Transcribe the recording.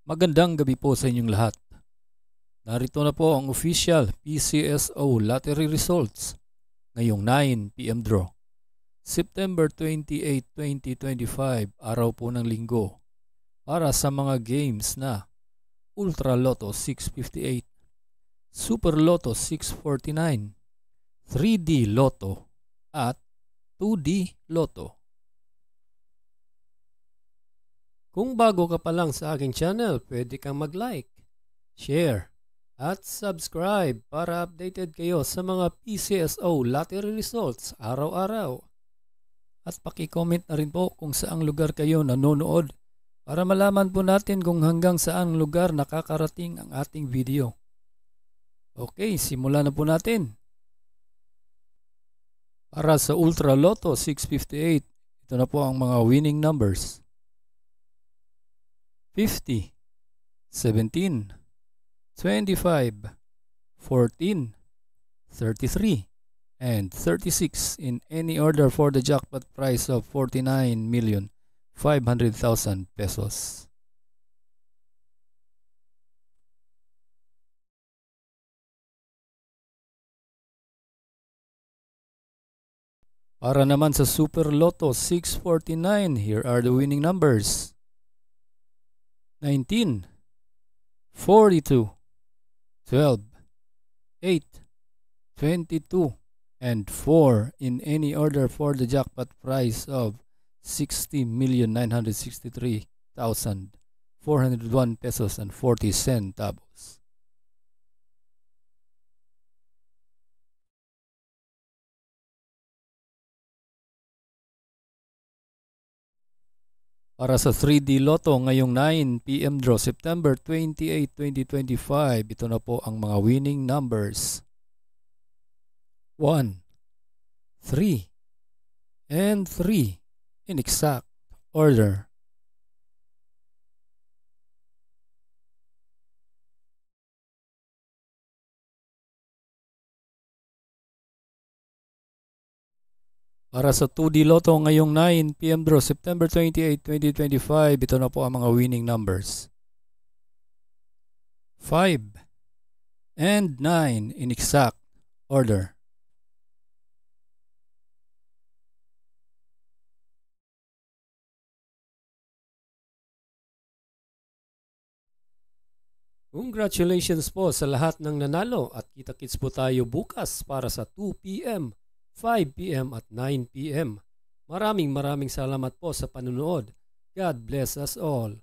Magandang gabi po sa inyong lahat. Narito na po ang official PCSO lottery results ngayong 9 PM draw. September 28, 2025, araw po ng linggo. Para sa mga games na Ultra Lotto 658, Super Lotto 649, 3D Lotto at 2D Lotto. Kung bago ka pa lang sa aking channel, pwede kang mag-like, share, at subscribe para updated kayo sa mga PCSO lottery results araw-araw. At paki-comment na rin po kung saang lugar kayo nanonood para malaman po natin kung hanggang saang lugar nakakarating ang ating video. Okay, simulan na po natin. Para sa Ultra Lotto 658, ito na po ang mga winning numbers. 50, 17, 25, 14, 33, and 36 in any order for the jackpot prize of 49,500,000 pesos. Para naman sa Super Lotto 649, here are the winning numbers. 19, 42, 12, 8, 22, and 4 in any order for the jackpot prize of 60,963,401 pesos and 40 centavos. Para sa 3D Lotto ngayong 9 PM draw September 28, 2025, ito na po ang mga winning numbers. 1, 3, and 3 in exact order. Para sa 2D Lotto ngayong 9 PM draw September 28, 2025, ito na po ang mga winning numbers. 5 and 9 in exact order. Congratulations po sa lahat ng nanalo at kita-kits po tayo bukas para sa 2 PM, 5 PM at 9 PM. Maraming salamat po sa panunood. God bless us all.